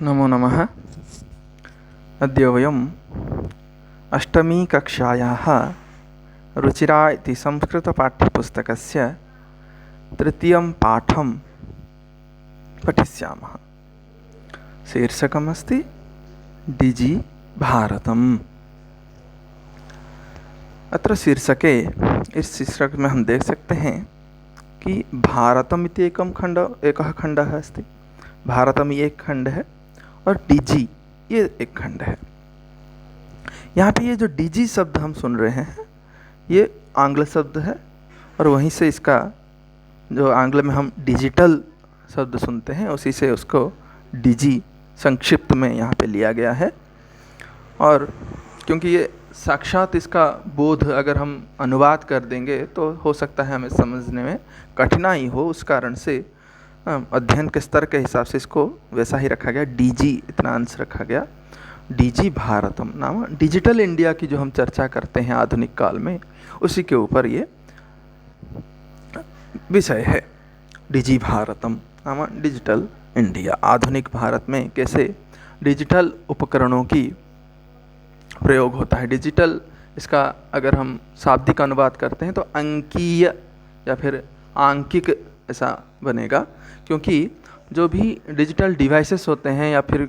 नमो नमः। अद्य वयम् अष्टमीकक्षायाः रुचिरा इति संस्कृतपाठ्यपुस्तकस्य तृतीयं पाठं पठिष्यामः। शीर्षकमस्ति डिजि भारतम्। अत्र शीर्षके, इस शीर्षक में हम देख सकते हैं कि भारतम् इति एकः खण्डः अस्ति। भारतम् ये एक खंड है और डिजि ये एक खंड है। यहाँ पे ये जो डिजि शब्द हम सुन रहे हैं ये आंग्ल शब्द है और वहीं से इसका जो आंग्ल में हम डिजिटल शब्द सुनते हैं उसी से उसको डिजि संक्षिप्त में यहाँ पे लिया गया है। और क्योंकि ये साक्षात इसका बोध अगर हम अनुवाद कर देंगे तो हो सकता है हमें समझने में कठिनाई हो, उस कारण से अध्ययन के स्तर के हिसाब से इसको वैसा ही रखा गया, डिजि इतना अंश रखा गया। डिजि भारतम नाम डिजिटल इंडिया की जो हम चर्चा करते हैं आधुनिक काल में, उसी के ऊपर ये विषय है। डिजि भारतम नाम डिजिटल इंडिया, आधुनिक भारत में कैसे डिजिटल उपकरणों की प्रयोग होता है। डिजिटल, इसका अगर हम शाब्दिक अनुवाद करते हैं तो अंकीय या फिर आंकिक ऐसा बनेगा, क्योंकि जो भी डिजिटल डिवाइसेस होते हैं या फिर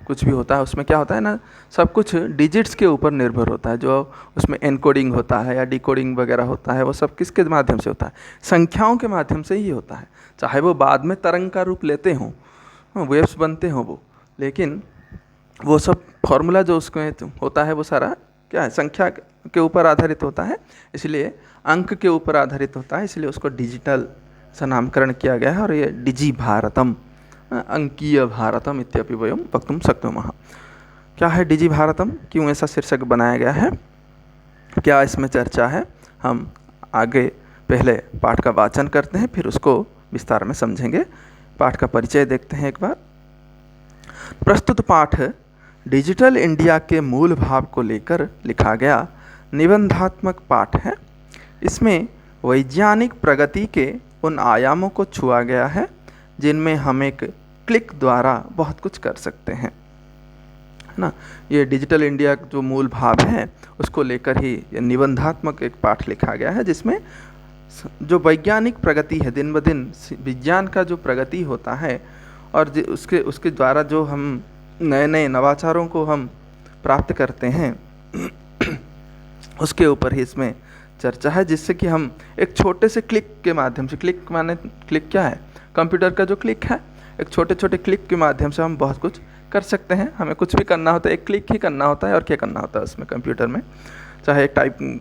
कुछ भी होता है उसमें क्या होता है ना, सब कुछ डिजिट्स के ऊपर निर्भर होता है। जो उसमें एनकोडिंग होता है या डिकोडिंग वगैरह होता है वो सब किसके माध्यम से होता है, संख्याओं के माध्यम से ही होता है। चाहे वो बाद में तरंग का रूप लेते हों, वेव्स बनते हों वो, लेकिन वो सब फॉर्मूला जो उसमें होता है वो सारा क्या है, संख्या के ऊपर आधारित होता है, इसलिए अंक के ऊपर आधारित होता है, इसलिए उसको डिजिटल सा नामकरण किया गया है। और ये डिजि भारतम, अंकीय भारतम इत्यपि वयं वक्तुं शक्नुमः। क्या है डिजि भारतम, क्यों ऐसा शीर्षक बनाया गया है, क्या इसमें चर्चा है, हम आगे पहले पाठ का वाचन करते हैं फिर उसको विस्तार में समझेंगे। पाठ का परिचय देखते हैं एक बार। प्रस्तुत पाठ डिजिटल इंडिया के मूल भाव को लेकर लिखा गया निबंधात्मक पाठ है। इसमें वैज्ञानिक प्रगति के उन आयामों को छुआ गया है जिनमें हम एक क्लिक द्वारा बहुत कुछ कर सकते हैं, है ना। ये डिजिटल इंडिया जो मूल भाव है उसको लेकर ही ये निबंधात्मक एक पाठ लिखा गया है, जिसमें जो वैज्ञानिक प्रगति है, दिन ब दिन विज्ञान का जो प्रगति होता है और उसके द्वारा जो हम नए नए नवाचारों को हम प्राप्त करते हैं उसके ऊपर ही इसमें चर्चा है, जिससे कि हम एक छोटे से क्लिक के माध्यम से, क्लिक माने क्लिक क्या है, कंप्यूटर का जो क्लिक है, एक छोटे छोटे क्लिक के माध्यम से हम बहुत कुछ कर सकते हैं। हमें कुछ भी करना होता है एक क्लिक ही करना होता है, और क्या करना होता है उसमें कंप्यूटर में, चाहे एक टाइप,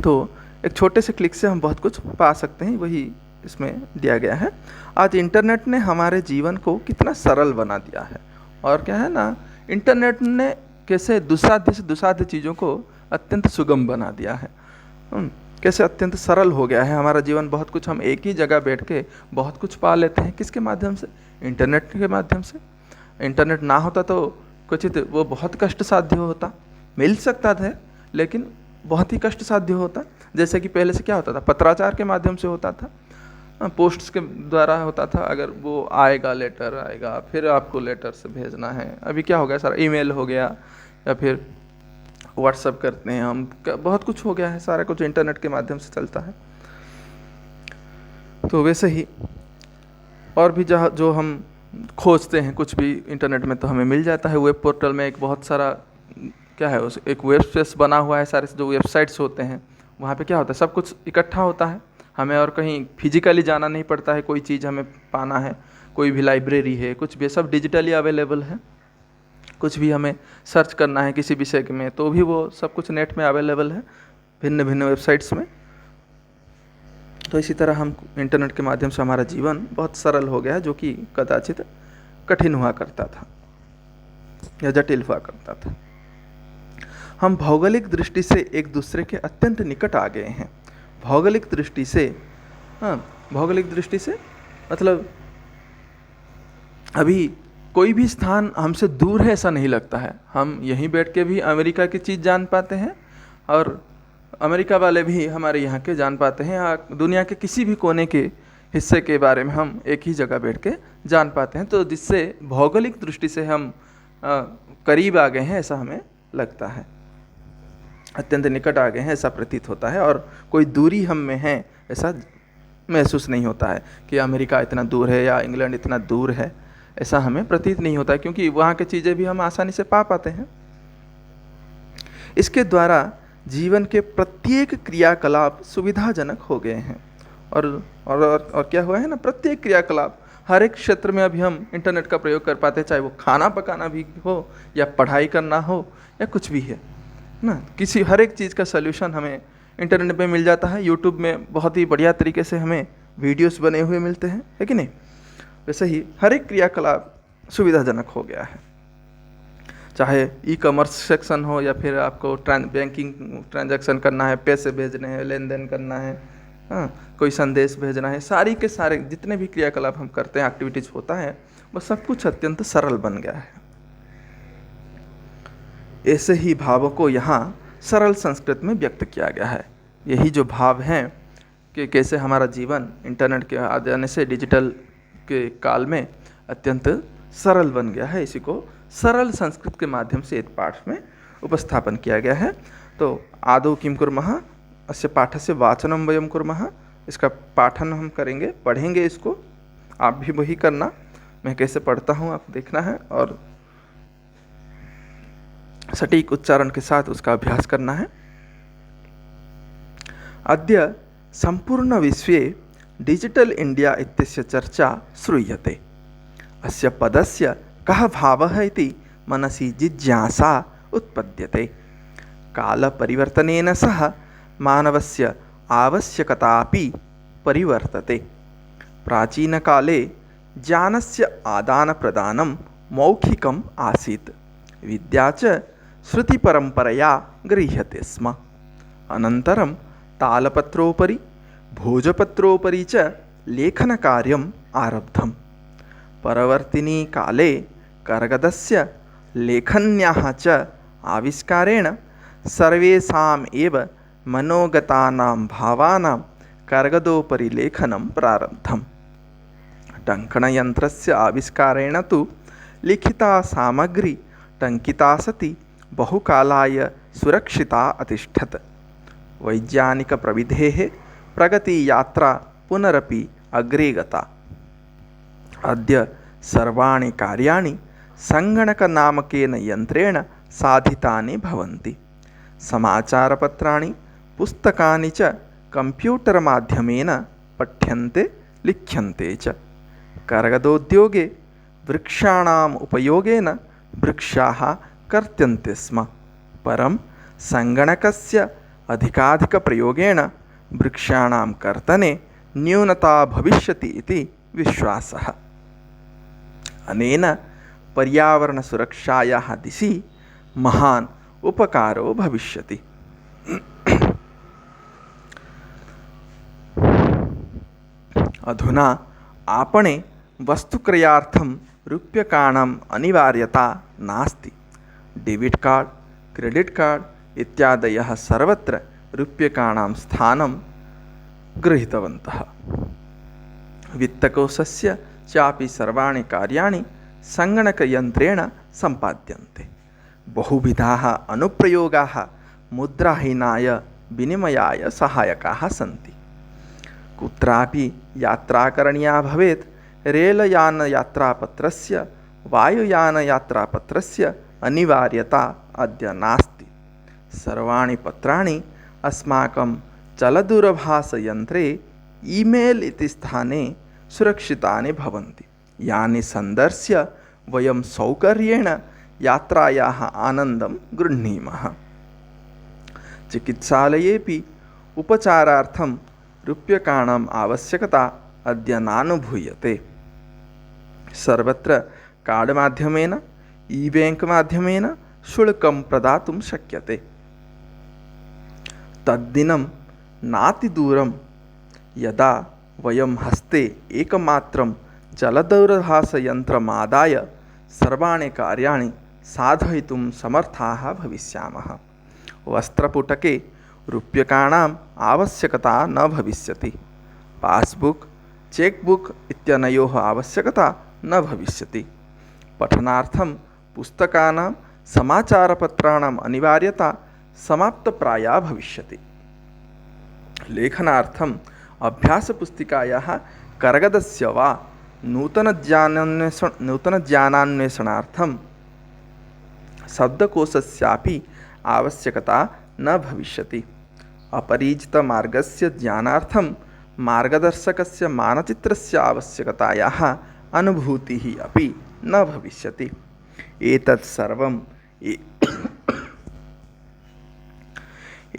तो एक छोटे से क्लिक से हम बहुत कुछ पा सकते हैं, वही इसमें दिया गया है। आज इंटरनेट ने हमारे जीवन को कितना सरल बना दिया है, और क्या है ना, इंटरनेट ने कैसे दुसाध्य से दुसाध्य चीज़ों को अत्यंत सुगम बना दिया है, कैसे अत्यंत सरल हो गया है हमारा जीवन। बहुत कुछ हम एक ही जगह बैठ के बहुत कुछ पा लेते हैं, किसके माध्यम से, इंटरनेट के माध्यम से। इंटरनेट ना होता तो क्वचित वो बहुत कष्ट साध्य होता, मिल सकता था लेकिन बहुत ही कष्ट साध्य होता। जैसे कि पहले से क्या होता था, पत्राचार के माध्यम से होता था, पोस्ट्स के द्वारा होता था। अगर वो आएगा, लेटर आएगा, फिर आपको लेटर से भेजना है। अभी क्या हो गया, सारा ईमेल हो गया या फिर व्हाट्सअप करते हैं हम, बहुत कुछ हो गया है, सारा कुछ इंटरनेट के माध्यम से चलता है। तो वैसे ही और भी जहाँ जो हम खोजते हैं कुछ भी इंटरनेट में तो हमें मिल जाता है। वेब पोर्टल में एक बहुत सारा क्या है, उस एक वेब स्पेस बना हुआ है, सारे जो वेबसाइट्स होते हैं वहाँ पे क्या होता है, सब कुछ इकट्ठा होता है, हमें और कहीं फिजिकली जाना नहीं पड़ता है। कोई चीज़ हमें पाना है, कोई भी लाइब्रेरी है, कुछ भी, सब डिजिटली अवेलेबल है। कुछ भी हमें सर्च करना है किसी विषय में तो भी वो सब कुछ नेट में अवेलेबल है, भिन्न भिन्न वेबसाइट्स में। तो इसी तरह हम इंटरनेट के माध्यम से हमारा जीवन बहुत सरल हो गया है, जो कि कदाचित कठिन हुआ करता था या जटिल हुआ करता था। हम भौगोलिक दृष्टि से एक दूसरे के अत्यंत निकट आ गए हैं। भौगोलिक दृष्टि से, भौगोलिक दृष्टि से मतलब अभी कोई भी स्थान हमसे दूर है ऐसा नहीं लगता है। हम यहीं बैठ के भी अमेरिका की चीज़ जान पाते हैं और अमेरिका वाले भी हमारे यहाँ के जान पाते हैं, दुनिया के किसी भी कोने के हिस्से के बारे में हम एक ही जगह बैठ के जान पाते हैं, तो जिससे भौगोलिक दृष्टि से हम करीब आ गए हैं ऐसा हमें लगता है, अत्यंत निकट आ गए हैं ऐसा प्रतीत होता है, और कोई दूरी हम में है ऐसा महसूस नहीं होता है कि अमेरिका इतना दूर है या इंग्लैंड इतना दूर है, ऐसा हमें प्रतीत नहीं होता है, क्योंकि वहाँ की चीज़ें भी हम आसानी से पा पाते हैं। इसके द्वारा जीवन के प्रत्येक क्रियाकलाप सुविधाजनक हो गए हैं, और क्या हुआ है ना, प्रत्येक क्रियाकलाप हर एक क्षेत्र में अभी हम इंटरनेट का प्रयोग कर पाते हैं, चाहे वो खाना पकाना भी हो या पढ़ाई करना हो या कुछ भी है ना, किसी हर एक चीज़ का सल्यूशन हमें इंटरनेट पे मिल जाता है। यूट्यूब में बहुत ही बढ़िया तरीके से हमें वीडियोस बने हुए मिलते हैं, है कि नहीं। वैसे ही हर एक क्रियाकलाप सुविधाजनक हो गया है, चाहे ई कॉमर्स सेक्शन हो या फिर आपको बैंकिंग ट्रांजैक्शन करना है, पैसे भेजने हैं, लेन देन करना है, हाँ, कोई संदेश भेजना है, सारी के सारे जितने भी क्रियाकलाप हम करते हैं, एक्टिविटीज़ होता है, वो सब कुछ अत्यंत सरल बन गया है। ऐसे ही भावों को यहाँ सरल संस्कृत में व्यक्त किया गया है। यही जो भाव हैं कि कैसे हमारा जीवन इंटरनेट के आ जाने से डिजिटल के काल में अत्यंत सरल बन गया है, इसी को सरल संस्कृत के माध्यम से एक पाठ में उपस्थापन किया गया है। तो आदौ किं कुर्मः, अस्य पाठस्य वाचनं वयं कुर्मः, इसका पाठन हम करेंगे, पढ़ेंगे इसको, आप भी वही करना, मैं कैसे पढ़ता हूँ आप देखना है, और सटीक उच्चारण के साथ उसका अभ्यास करना है। अद्य संपूर्ण विश्वे डिजिटल इंडिया इत्यस्य चर्चा श्रूयते। अस्य पदस्य कः भावः इति मनसि जिज्ञासा उत्पद्यते। कालपरिवर्तनेन सह मानवस्य आवश्यकतापि परिवर्तते। प्राचीनकाले ज्ञानस्य आदानप्रदानं मौखिकम् आसीत्, विद्या च श्रुतिपरम्परया गृह्यते स्म। अनन्तरं तालपत्रोपरि भोजपत्रोपरि च लेखनकार्यम् आरब्धम्। परवर्तिनी काले कर्गदस्य लेखन्याः च आविष्कारेण सर्वेषाम् एव मनोगतानां भावानां कर्गदोपरि लेखनं प्रारब्धम्। टङ्कणयन्त्रस्य आविष्कारेण तु लिखिता सामग्री टङ्किता सति बहुकालाय सुरक्षिता अतिष्ठत्। वैज्ञानिकप्रविधेः प्रगतियात्रा पुनरपि अग्रे गता। अद्य सर्वाणि कार्याणि सङ्गणकनामकेन यन्त्रेण साधितानि भवन्ति। समाचारपत्राणि पुस्तकानि च कंप्यूटर् माध्यमेन पठ्यन्ते लिख्यन्ते च। कर्गदोद्योगे वृक्षाणाम् उपयोगेन वृक्षाः कर्त्यन्ते स्म, परं सङ्गणकस्य अधिकाधिकप्रयोगेण वृक्षाणां कर्तने न्यूनता भविष्यति इति विश्वासः। अनेन पर्यावरणसुरक्षायाः दिशि महान् उपकारो भविष्यति। अधुना आपणे वस्तुक्रयार्थं रूप्यकाणाम् अनिवार्यता नास्ति। डेबिट् कार्ड्, क्रेडिट् कार्ड् इत्यादयः सर्वत्र रूप्यकाणां स्थानं गृहीतवन्तः। वित्तकोशस्य चापि सर्वाणि कार्याणि सङ्गणकयन्त्रेण सम्पाद्यन्ते। बहुविधाः अनुप्रयोगाः मुद्राहीनाय विनिमयाय सहायकाः सन्ति। कुत्रापि यात्रा करणीया भवेत्, रेलयानयात्रापत्रस्य वायुयानयात्रापत्रस्य अनिवार्यता अद्य नास्ति। सर्वाणि पत्राणि अस्माकं चलदूरभाषयन्त्रे ईमेल् इति स्थाने सुरक्षितानि भवन्ति, यानि सन्दर्श्य वयं सौकर्येण यात्रायाः आनन्दं गृह्णीमः। चिकित्सालयेपि उपचारार्थं रूप्यकाणाम् आवश्यकता अद्य नानुभूयते। सर्वत्र कार्ड् माध्यमेन, ई बैंक माध्यमेन शुल्कं प्रदातुं शक्यते। तद्दिनं नातिदूरं यदा वयं हस्ते एकमात्रं जलदूरभाषयन्त्रमादाय सर्वाणि कार्याणि साधयितुं समर्थाः भविष्यामः। वस्त्रपुटके रूप्यकाणाम् आवश्यकता न भविष्यति। पास्बुक्, चेक्बुक् इत्यनयोः आवश्यकता न भविष्यति। पठनार्थं पुस्तकानां समाचारपत्राणाम् अनिवार्यता समाप्तप्राया भविष्यति। लेखनार्थम् अभ्यासपुस्तिकायाः करगदस्य वा नूतनज्ञानान्वेषणार्थं शब्दकोशस्यापि आवश्यकता न भविष्यति। अपरिचितमार्गस्य ज्ञानार्थं मार्गदर्शकस्य मानचित्रस्य आवश्यकतायाः अनुभूतिः अपि न भविष्यति। एतत् सर्वं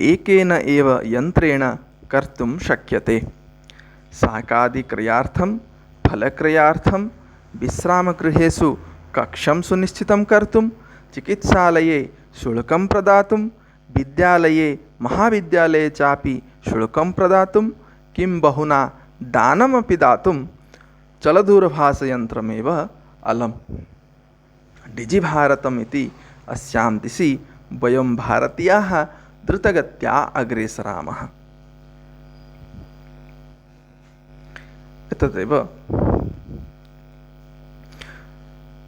एकेन एव यन्त्रेण कर्तुं शक्यते। शाकादिक्रयार्थं, फलक्रयार्थं, विश्रामगृहेषु कक्षं सुनिश्चितं कर्तुं, चिकित्सालये शुल्कं प्रदातुं, विद्यालये महाविद्यालये चापि शुल्कं प्रदातुं, किं बहुना दानमपि दातुं चलदूरभाषयन्त्रमेव अलम्। डिजिभारतम् इति अस्यां दिशि वयं भारतीयाः द्रुतगत्या अग्रेसरामः। एतदेव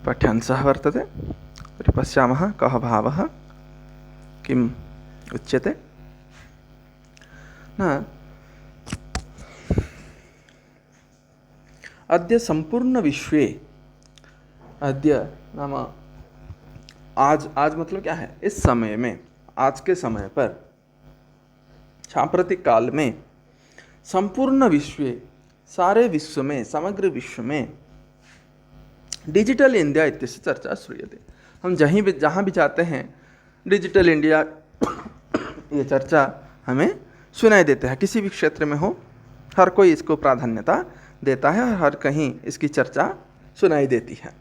पाठ्यांशः वर्तते। तर्हि पश्यामः कः भावः किम् उच्यते। न अद्य संपूर्णविश्वे, अद्य नाम आज मतलब क्या है, इस समय में, आज के समय पर, साम्प्रतिक काल में संपूर्ण विश्व, सारे विश्व में, समग्र विश्व में डिजिटल इंडिया इत्यस्य चर्चा श्रूयते। हम जहाँ भी जाते हैं डिजिटल इंडिया ये चर्चा हमें सुनाई देते हैं। किसी भी क्षेत्र में हो, हर कोई इसको प्राधान्यता देता है और हर कहीं इसकी चर्चा सुनाई देती है।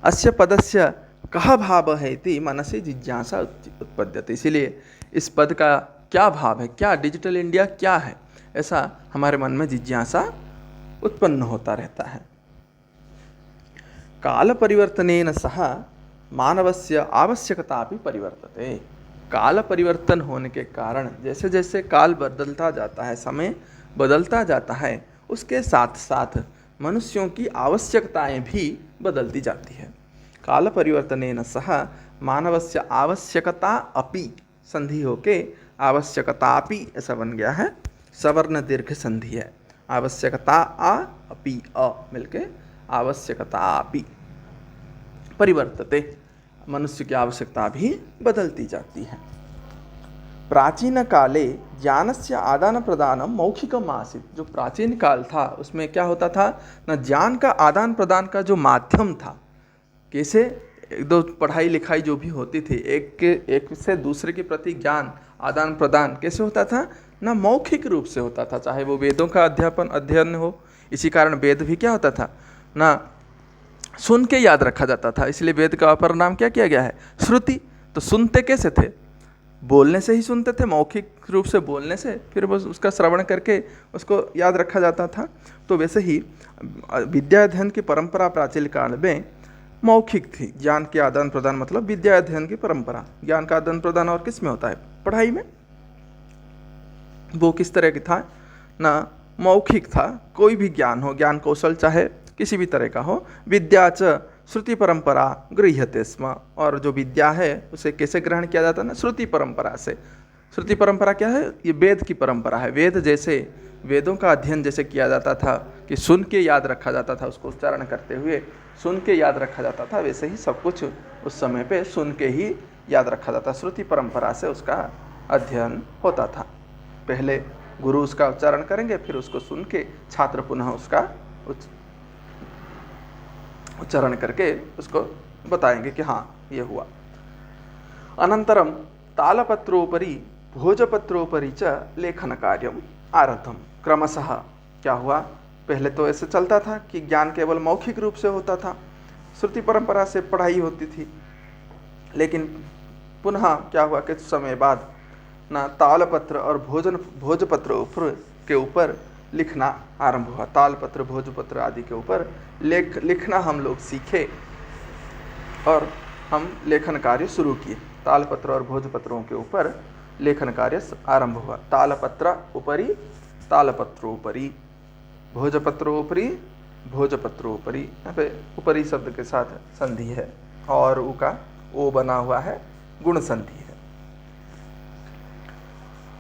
अस्य पदस्य कः भाव है इति मनसि जिज्ञासा उत्पद्यते। इसीलिए इस पद का क्या भाव है, क्या डिजिटल इंडिया क्या है, ऐसा हमारे मन में जिज्ञासा उत्पन्न होता रहता है। काल परिवर्तनेन सह मानवस्य आवश्यकता भी परिवर्तते। काल परिवर्तन होने के कारण जैसे जैसे काल बदलता जाता है, समय बदलता जाता है, उसके साथ साथ मनुष्यों की आवश्यकताएं भी बदलती जाती है। काल परिवर्तनेन सह मानवस्य आवश्यकता अपि, संधि होके आवश्यकतापि ऐसा बन गया है, सवर्ण दीर्घ संधि है। आवश्यकता आ अपि अ मिलके आवश्यकतापि परिवर्तते, मनुष्य की आवश्यकता भी बदलती जाती है। प्राचीन काले ज्ञानस्य आदान प्रदान मौखिकम् आसीत्। जो प्राचीन काल था उसमें क्या होता था ना, ज्ञान का आदान प्रदान का जो माध्यम था, कैसे एक दो पढ़ाई लिखाई जो भी होती थी, एक से दूसरे के प्रति ज्ञान आदान प्रदान कैसे होता था ना, मौखिक रूप से होता था। चाहे वो वेदों का अध्ययन हो, इसी कारण वेद भी क्या होता था ना, सुन के याद रखा जाता था। इसलिए वेद का अपर नाम क्या किया गया है, श्रुति। तो सुनते कैसे थे, बोलने से ही सुनते थे, मौखिक रूप से बोलने से, फिर बस उसका श्रवण करके उसको याद रखा जाता था। तो वैसे ही विद्या अध्ययन की परंपरा प्राचीन काल में मौखिक थी। ज्ञान के आदान प्रदान मतलब विद्या अध्ययन की परंपरा। ज्ञान का आदान प्रदान और किस में होता है, पढ़ाई में। वो किस तरह की था ना, मौखिक था। कोई भी ज्ञान हो, ज्ञान कौशल चाहे किसी भी तरह का हो, विद्या च श्रुति परंपरा गृह्यते स्म। और जो विद्या है उसे कैसे ग्रहण किया जाता है ना, श्रुति परंपरा से। श्रुति परंपरा क्या है, ये वेद की परंपरा है। वेद जैसे, वेदों का अध्ययन जैसे किया जाता था कि सुन के याद रखा जाता था, उसको उच्चारण करते हुए सुन के याद रखा जाता था, वैसे ही सब कुछ उस समय पे सुन के ही याद रखा जाता। श्रुति परंपरा से उसका अध्ययन होता था। पहले गुरु उसका उच्चारण करेंगे, फिर उसको सुन के छात्र पुनः उसका उच्चारण करके उसको बताएंगे कि हाँ ये हुआ। अनंतरम तालपत्रोपरि भोजपत्रोपरि च लेखन कार्यम आरब्धम। क्रमशः क्या हुआ, पहले तो ऐसे चलता था कि ज्ञान केवल मौखिक रूप से होता था, श्रुति परंपरा से पढ़ाई होती थी। लेकिन पुनः क्या हुआ कि समय बाद ना तालपत्र और भोजपत्र के ऊपर लिखना आरंभ हुआ। तालपत्र, भोजपत्र आदि के ऊपर लिखना हम लोग सीखे और हम लेखन कार्य शुरू किए। तालपत्र और भोजपत्रों के ऊपर लेखन कार्य आरंभ हुआ। तालपत्र उपरि तालपत्रोपरि भोजपत्रोपरि, भोजपत्रोपरि, यहाँ पे उपरी शब्द के साथ संधि है और उ का ओ बना हुआ है, गुण संधि है।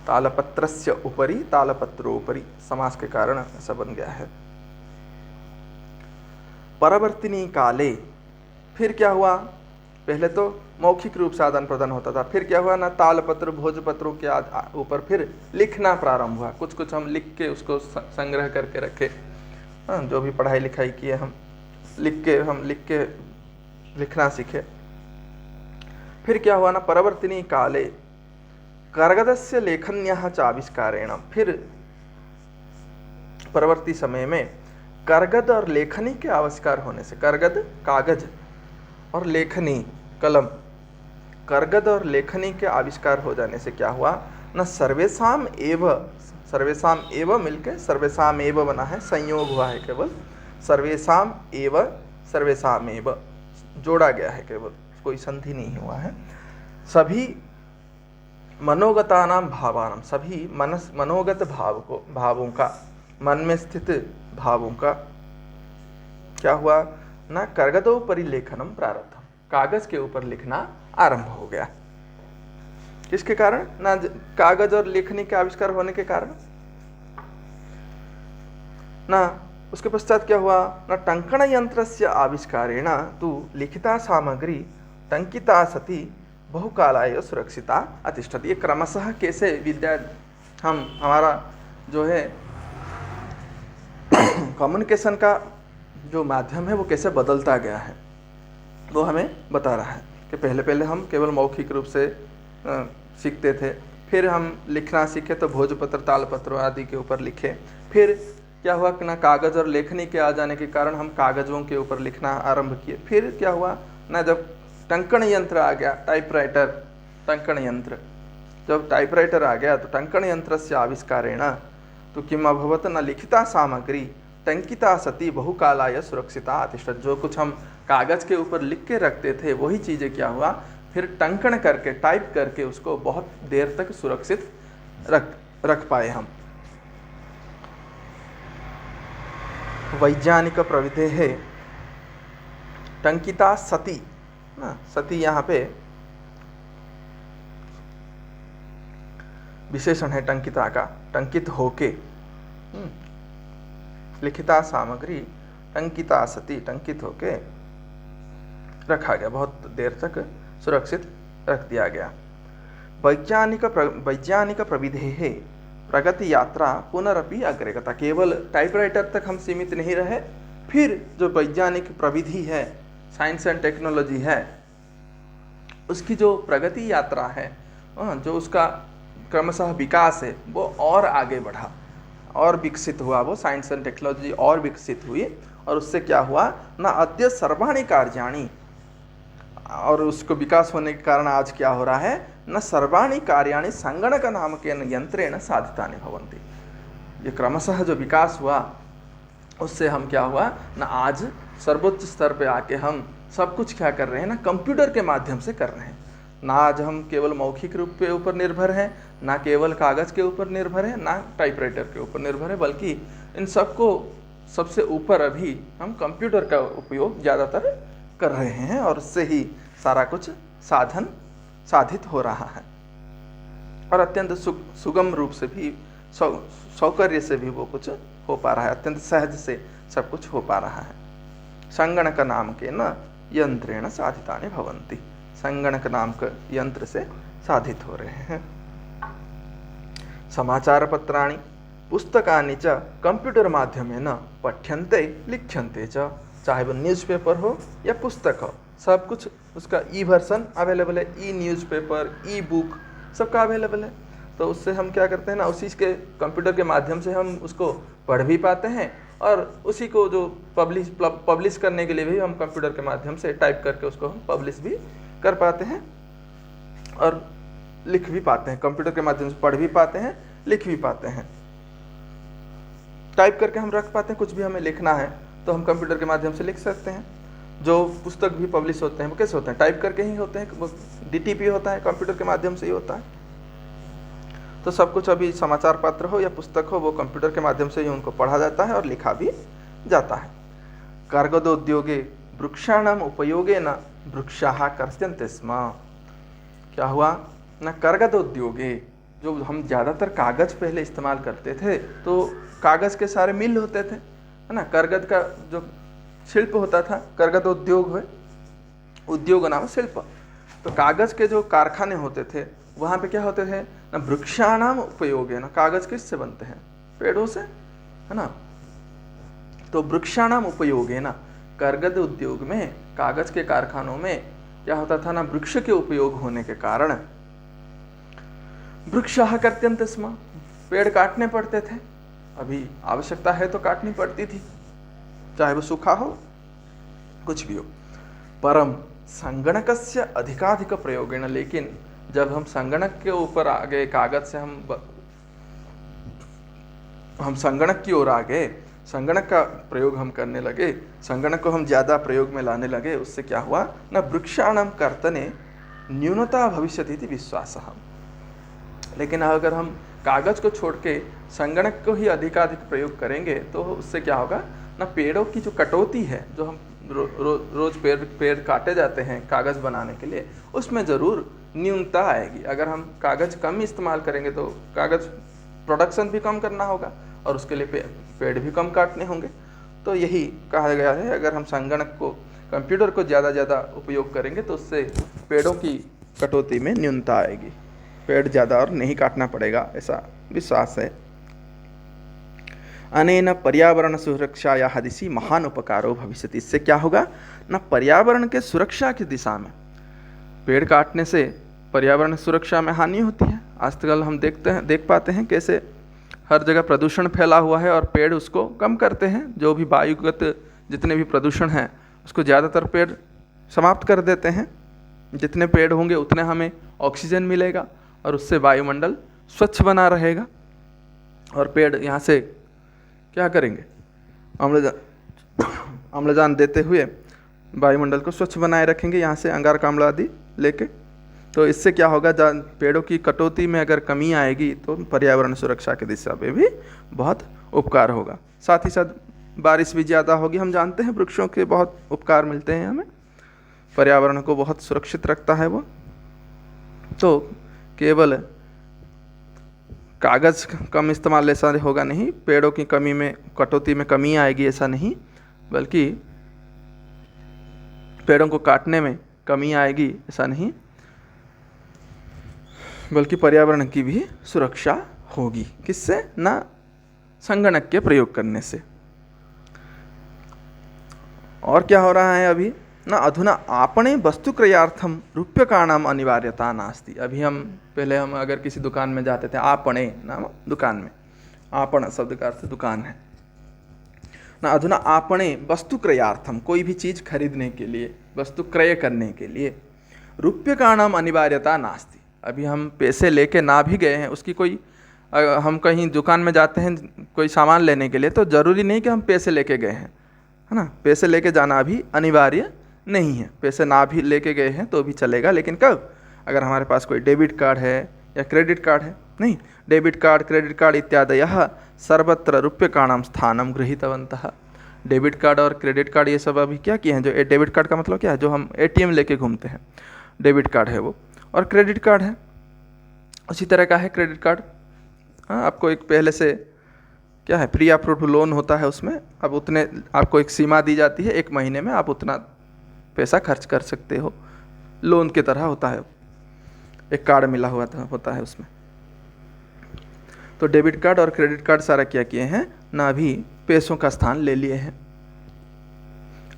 तालपत्रस्य उपरि, तालपत्रोपरि, समास के कारण ऐसा बन गया है। परवर्तिनी काले, फिर क्या हुआ? पहले तो मौखिक रूप से आदान प्रदान होता था, फिर क्या हुआ ना, तालपत्र भोजपत्रों के ऊपर फिर लिखना प्रारंभ हुआ। कुछ कुछ हम लिख के उसको संग्रह करके रखे, जो भी पढ़ाई लिखाई किए हम लिख के लिखना सीखे। फिर क्या हुआ ना, परवर्तिनी काले कर्गदस्य लेखन्यः च आविष्कारेण, फिर परवर्ती समय में कर्गद और लेखनी के आविष्कार होने से, कर्गद कागज और लेखनी कलम, कर्गद और लेखनी के आविष्कार हो जाने से क्या हुआ ना, सर्वेसाम एव मिलके सर्वेसाम एव बना है, संयोग हुआ है केवल, सर्वेसाम एव जोड़ा गया है केवल, कोई संधि नहीं हुआ है। सभी मनोगतानाम भावानाम, सभी मनोगत भावों का, मन में स्थित भावों का क्या हुआ ना, कर्गदोपरि लेखनम प्रारब्धम, कागज के ऊपर लिखना आरंभ हो गया। किसके कारण ना, कागज और लेखनी के आविष्कार होने के कारण ना। उसके पश्चात क्या हुआ ना, टंकण यंत्रस्य आविष्कारेण तु लिखिता सामग्री टंकिता सती बहुकालाय सुरक्षिता अतिष्ठति। ये क्रमशः कैसे विद्या हमारा जो है कम्युनिकेशन का जो माध्यम है वो कैसे बदलता गया है, वो हमें बता रहा है कि पहले हम केवल मौखिक रूप से सीखते थे, फिर हम लिखना सीखे तो भोजपत्र तालपत्र आदि के ऊपर लिखे। फिर क्या हुआ कि ना, कागज़ और लेखनी के आ जाने के कारण हम कागज़ों के ऊपर लिखना आरंभ किए। फिर क्या हुआ ना, जब टंकण यंत्र आ गया, टाइपराइटर, टंकण यंत्र, जब टाइपराइटर आ गया तो टंकण यंत्र से आविष्कारेण तो किम अभवत न लिखिता सामग्री टंकिता सती बहुकालाय सुरक्षिता अतिष्ठत। जो कुछ हम कागज़ के ऊपर लिख के रखते थे वही चीज़ें क्या हुआ, फिर टंकण करके, टाइप करके उसको बहुत देर तक सुरक्षित रख पाए हम। वैज्ञानिक प्रविधे है टंकिता सती ना, सती यहाँ पे विशेषण है टंकिता का, टंकित होके, लिखिता सामग्री टंकिता सती, टंकित होके रखा गया, बहुत देर तक सुरक्षित रख दिया गया। वैज्ञानिक प्रविधे है प्रगति यात्रा पुनरपि अग्रे गता। केवल टाइपराइटर तक हम सीमित नहीं रहे, फिर जो वैज्ञानिक प्रविधि है, साइंस एंड टेक्नोलॉजी है, उसकी जो प्रगति यात्रा है, जो उसका क्रमशः विकास है, वो और आगे बढ़ा और विकसित हुआ। वो साइंस एंड टेक्नोलॉजी और विकसित हुई और उससे क्या हुआ ना, अद्य सर्वाणि कार्याणि, और उसको विकास होने के कारण आज क्या हो रहा है न, सर्वाणि कार्याणि संगणक नामकेन यंत्रेण साधितानि भवन्ति। ये क्रमशः जो विकास हुआ उससे हम क्या हुआ ना, आज सर्वोच्च स्तर पे आके हम सब कुछ क्या कर रहे हैं ना, कंप्यूटर के माध्यम से कर रहे हैं। ना आज हम केवल मौखिक रूप के ऊपर निर्भर हैं, ना केवल कागज़ के ऊपर निर्भर है, ना टाइपराइटर के ऊपर निर्भर है, बल्कि इन सबको सबसे ऊपर अभी हम कंप्यूटर का उपयोग ज़्यादातर कर रहे हैं और उससे ही सारा कुछ साधित हो रहा है और अत्यंत सुगम रूप से भी, सौकर्य से भी वो कुछ हो पा रहा है, अत्यंत सहज से सब कुछ हो पा रहा है। संगणक नाम के न यंत्रेण साधितानि भवन्ति, संगणक नाम के यंत्र से साधित हो रहे हैं। समाचार पत्राणि पुस्तकानि च कंप्यूटर माध्यमेन पठ्यन्ते लिख्यन्ते च, चाहे वो न्यूज़पेपर हो या पुस्तक हो, सब कुछ उसका ई वर्जन अवेलेबल है, ई न्यूज़पेपर, ई बुक सबका अवेलेबल है। तो उससे हम क्या करते हैं ना, उसी के कंप्यूटर के माध्यम से हम उसको पढ़ भी पाते हैं और उसी को जो पब्लिश करने के लिए भी हम कंप्यूटर के माध्यम से टाइप करके उसको हम पब्लिश भी कर पाते हैं और लिख भी पाते हैं। कंप्यूटर के माध्यम से पढ़ भी पाते हैं, लिख भी पाते हैं, टाइप करके हम रख पाते हैं। कुछ भी हमें लिखना है तो हम कंप्यूटर के माध्यम से लिख सकते हैं। जो पुस्तक भी पब्लिश होते हैं वो कैसे होते हैं, टाइप करके ही होते हैं, वो DTP होता है, कंप्यूटर के माध्यम से ही होता है। तो सब कुछ अभी समाचार पत्र हो या पुस्तक हो वो कंप्यूटर के माध्यम से ही उनको पढ़ा जाता है और लिखा भी जाता है। कर्गदोद्योगे वृक्षाणाम उपयोगेन वृक्षाः कर्ष्यन्ते स्म। क्या हुआ ना, कर्गदोद्योगे, जो हम ज़्यादातर कागज़ पहले इस्तेमाल करते थे तो कागज़ के सारे मिल होते थे, है ना। कर्गद का जो शिल्प होता था, कर्गद उद्योग है, उद्योग नाम शिल्प। तो कागज़ के जो कारखाने होते थे वहाँ पे क्या होते थे ना, वृक्षाणाम उपयोग है ना, कागज़ किससे बनते हैं, पेड़ों से, है ना। तो वृक्षाणाम उपयोग है ना, कर्गद उद्योग में, कागज़ के कारखानों में क्या होता था ना, वृक्ष के उपयोग होने के कारण वृक्षाः कर्त्यन्ते स्म, पेड़ काटने पड़ते थे। अभी आवश्यकता है तो काटनी पड़ती थी, चाहे वो सूखा हो कुछ भी हो। परम संगणकस्य अधिकाधिक प्रयोगेण, लेकिन जब हम संगणक के ऊपर आ गए, कागज से हम संगणक की ओर आ गए, संगणक का प्रयोग हम करने लगे, संगणक को हम ज़्यादा प्रयोग में लाने लगे, उससे क्या हुआ न, वृक्षाणाम कर्तने न्यूनता भविष्यति इति विश्वासः। लेकिन अगर हम कागज़ को छोड़ के संगणक को ही अधिकाधिक प्रयोग करेंगे तो उससे क्या होगा ना, पेड़ों की जो कटौती है, जो हम रोज पेड़ काटे जाते हैं कागज़ बनाने के लिए, उसमें ज़रूर न्यूनता आएगी। अगर हम कागज़ कम इस्तेमाल करेंगे तो कागज़ प्रोडक्शन भी कम करना होगा और उसके लिए पेड़ भी कम काटने होंगे। तो यही कहा गया है, अगर हम संगणक को, कंप्यूटर को ज़्यादा उपयोग करेंगे तो उससे पेड़ों की कटौती में न्यूनता आएगी, पेड़ ज़्यादा और नहीं काटना पड़ेगा, ऐसा विश्वास है। अनेन पर्यावरण सुरक्षायाः दिशि महान उपकारो भविष्यति। इससे क्या होगा ना, पर्यावरण के सुरक्षा की दिशा में, पेड़ काटने से पर्यावरण सुरक्षा में हानि होती है। आजकल हम देख पाते हैं कैसे हर जगह प्रदूषण फैला हुआ है और पेड़ उसको कम करते हैं। जो भी वायुगत जितने भी प्रदूषण हैं उसको ज़्यादातर पेड़ समाप्त कर देते हैं। जितने पेड़ होंगे उतने हमें ऑक्सीजन मिलेगा और उससे वायुमंडल स्वच्छ बना रहेगा। और पेड़ यहाँ से क्या करेंगे, अम्लजान देते हुए वायुमंडल को स्वच्छ बनाए रखेंगे, यहाँ से अंगारकाम्ल आदि लेके। तो इससे क्या होगा, पेड़ों की कटौती में अगर कमी आएगी तो पर्यावरण सुरक्षा की दिशा में भी बहुत उपकार होगा। साथ ही साथ बारिश भी ज़्यादा होगी। हम जानते हैं वृक्षों के बहुत उपकार मिलते हैं हमें, पर्यावरण को बहुत सुरक्षित रखता है वो। तो केवल कागज़ कम इस्तेमाल ऐसा होगा नहीं, पेड़ों की कमी में, कटौती में कमी आएगी ऐसा नहीं, बल्कि पेड़ों को काटने में कमी आएगी ऐसा नहीं, बल्कि पर्यावरण की भी सुरक्षा होगी। किससे ना, संगणक के प्रयोग करने से। और क्या हो रहा है अभी ना, अधुना आपणे वस्तुक्रयार्थम रूप्यकाणाम अनिवार्यता नास्ति। अभी पहले हम अगर किसी दुकान में जाते थे, आपणे नाम दुकान में, आपण शब्द का अर्थ दुकान है ना। अधुना आपणे वस्तुक्रयार्थम, कोई भी चीज़ खरीदने के लिए, वस्तु क्रय करने के लिए रूप्यकाणाम अनिवार्यता नास्ति। अभी हम पैसे लेके ना भी गए हैं, उसकी कोई, हम कहीं दुकान में जाते हैं कोई सामान लेने के लिए तो ज़रूरी नहीं कि हम पैसे लेके गए हैं, है ना। पैसे लेके जाना भी अनिवार्य नहीं है, पैसे ना भी लेके गए हैं तो भी चलेगा। लेकिन कब, अगर हमारे पास कोई डेबिट कार्ड है या क्रेडिट कार्ड है, नहीं, डेबिट कार्ड, क्रेडिट कार्ड इत्यादयः सर्वत्र रूप्यकाणां स्थानं गृहीतवन्तः। डेबिट कार्ड और क्रेडिट कार्ड ये सब अभी क्या किए हैं, जो डेबिट कार्ड का मतलब क्या है, जो हम ATM लेके घूमते हैं, डेबिट कार्ड है वो, और क्रेडिट कार्ड है उसी तरह का है क्रेडिट कार्ड। हाँ, आपको एक पहले से क्या है, प्री अप्रूव्ड लोन होता है, उसमें अब उतने आपको एक सीमा दी जाती है, 1 महीने में आप उतना पैसा खर्च कर सकते हो, लोन की तरह होता है, एक कार्ड मिला हुआ होता है उसमें। तो डेबिट कार्ड और क्रेडिट कार्ड सारा क्या किए हैं ना, भी पैसों का स्थान ले लिए हैं।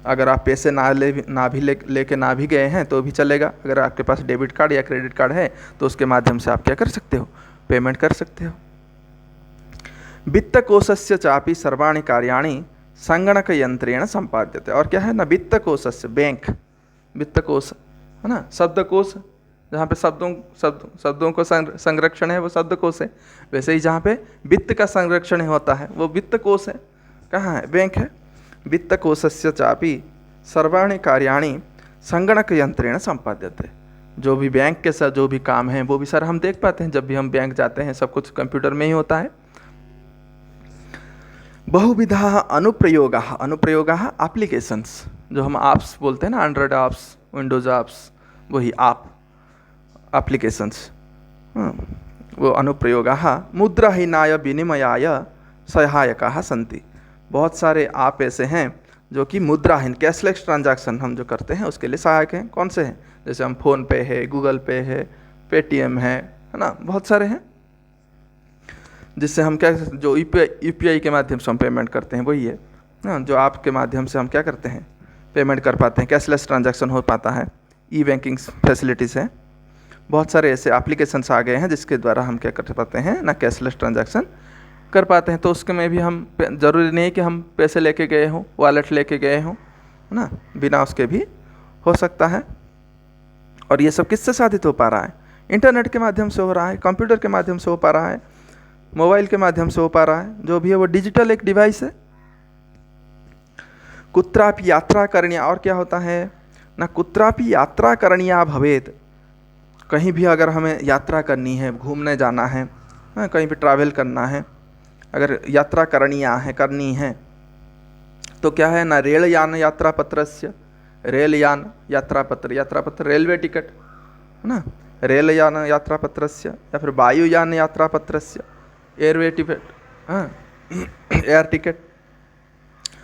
अगर आप पैसे लेके ना भी गए हैं तो भी चलेगा। अगर आपके पास डेबिट कार्ड या क्रेडिट कार्ड है तो उसके माध्यम से आप क्या कर सकते हो, पेमेंट कर सकते हो। वित्तकोशस्य चापि सर्वाणि कार्याणि संगणक यंत्रेण संपाद्यते। और क्या है ना, वित्तकोशस्य, बैंक, वित्तकोश है ना, शब्दकोश, जहाँ पे शब्दों को संरक्षण है वो शब्दकोश है। वैसे ही जहाँ पे वित्त का संरक्षण होता है वो वित्तकोश है। कहाँ है, बैंक है। वित्तकोशस्य चापि सर्वाणि कार्याणि संगणक यंत्रेण संपाद्यते। जो भी बैंक के साथ जो भी काम है वो भी सर हम देख पाते हैं जब भी हम बैंक जाते हैं, सब कुछ कंप्यूटर में ही होता है। बहुविधा अनुप्रयोग, अनुप्रयोग एप्लीकेशंस, जो हम ऐप्स बोलते हैं ना, एंड्रॉयड ऐप्स, विंडोज़ ऐप्स, वही ऐप एप्लीकेशंस, वो अनुप्रयोग मुद्राहीनाय विनिमयाय सहायकाः सन्ति। बहुत सारे ऐप ऐसे हैं जो कि मुद्राहीन कैशलेस ट्रांजैक्शन हम जो करते हैं उसके लिए सहायक हैं। कौन से हैं? जैसे हम फ़ोन पे है, गूगल पे है, पेटीएम है ना, बहुत सारे हैं जिससे हम क्या, जो यूपीआई के माध्यम से हम पेमेंट करते हैं वही है ना, जो ऐप के माध्यम से हम क्या करते हैं, पेमेंट कर पाते हैं, कैशलेस ट्रांजैक्शन हो पाता है, ई बैंकिंग फैसिलिटीज़ हैं। बहुत सारे ऐसे एप्लीकेशंस आ गए हैं जिसके द्वारा हम क्या कर पाते हैं ना, कैशलेस ट्रांजैक्शन कर पाते हैं। तो उसके में भी हम, ज़रूरी नहीं कि हम पैसे लेके गए हों, वॉलेट लेके गए हों, है ना, बिना उसके भी हो सकता है। और ये सब किससे साधित हो पा रहा है? इंटरनेट के माध्यम से हो रहा है, कंप्यूटर के माध्यम से हो पा रहा है, मोबाइल के माध्यम से हो पा रहा है, जो भी है वो डिजिटल एक डिवाइस है। कुत्रापि यात्रा करणीया, और क्या होता है ना, कुत्रापि यात्रा करणीया भवेत, कहीं भी अगर हमें यात्रा करनी है, घूमने जाना है, कहीं भी ट्रैवल करना है, अगर यात्रा करनी है तो क्या है ना, रेलयान यात्रा पत्रस्य, रेलयान यात्रा पत्र रेलवे टिकट है ना, रेलयान यात्रा पत्रस्य, या फिर वायुयान यात्रा पत्रस्य एयरवे टिकट, एयर टिकट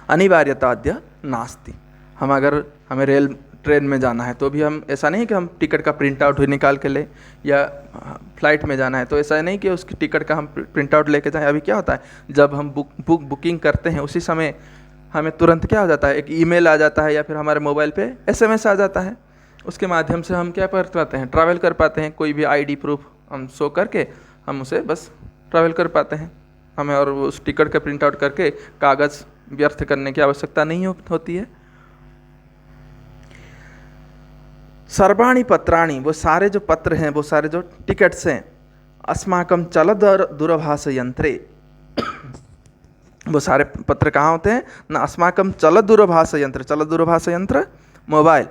अनिवार्यता अद्य नास्ति। हम अगर हमें रेल ट्रेन में जाना है तो भी हम, ऐसा नहीं कि हम टिकट का प्रिंट आउट निकाल के ले, या फ्लाइट में जाना है तो ऐसा नहीं कि उसकी टिकट का हम प्रिंट आउट लेके जाएं। अभी क्या होता है, जब हम बुकिंग करते हैं उसी समय हमें तुरंत क्या हो जाता है, एक ईमेल आ जाता है या फिर हमारे मोबाइल पे एसएमएस आ जाता है, उसके माध्यम से हम क्या कर पाते हैं, ट्रैवल कर पाते हैं। कोई भी आईडी प्रूफ हम शो करके हम उसे बस ट्रैवल कर पाते हैं। हमें और उस टिकट का प्रिंट आउट करके कागज़ व्यर्थ करने की आवश्यकता नहीं होती है। सर्वाणि पत्राणि, वो सारे जो पत्र हैं, वो सारे जो टिकट्स हैं, अस्माकं चल दूरभाष यंत्रे, वो सारे पत्र कहाँ होते हैं ना, अस्माकं चल दूरभाष यंत्र मोबाइल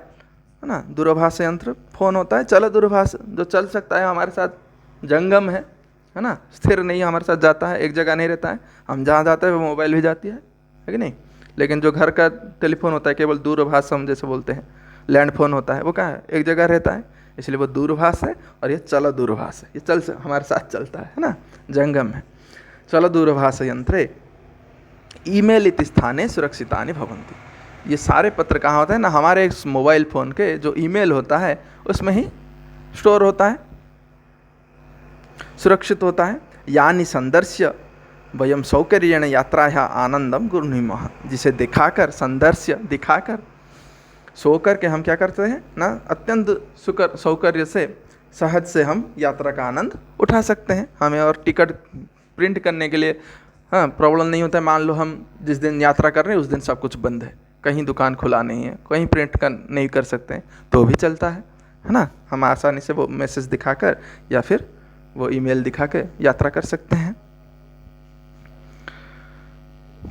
है ना, दूरभाष यंत्र फ़ोन होता है, चल दूरभाष जो चल सकता है, हमारे साथ जंगम है ना, स्थिर नहीं हमारे साथ जाता है, एक जगह नहीं रहता है, हम जहाँ जाते हैं वो मोबाइल भी जाती है कि नहीं। लेकिन जो घर का टेलीफोन होता है केवल दूरभाष हम जैसे बोलते हैं, लैंड फोन होता है, वो कहाँ है, एक जगह रहता है, इसलिए वो दूरभाष है। और ये चल दूरभाष है, ये चल से हमारे साथ चलता है ना, जंगम है। चल दूरभाष यंत्रे ईमेल इति स्थाने सुरक्षितानि भवन्ति। ये सारे पत्र कहाँ होते हैं ना, हमारे इस मोबाइल फ़ोन के जो ईमेल होता है उसमें ही स्टोर होता है, सुरक्षित होता है। यानि संदर्श्य वयम सौकर्येण यात्रायाः आनंदम गुरुणीमः, जिसे दिखाकर, संदर्श्य दिखाकर, सो कर के हम क्या करते हैं ना, अत्यंत सौकर्य से, सहज से हम यात्रा का आनंद उठा सकते हैं। हमें और टिकट प्रिंट करने के लिए प्रॉब्लम नहीं होता है। मान लो हम जिस दिन यात्रा कर रहे हैं उस दिन सब कुछ बंद है, कहीं दुकान खुला नहीं है, कहीं प्रिंट नहीं कर सकते हैं, तो भी चलता है ना। हम आसानी से वो मैसेज दिखाकर या फिर वो ईमेल दिखा के यात्रा कर सकते हैं।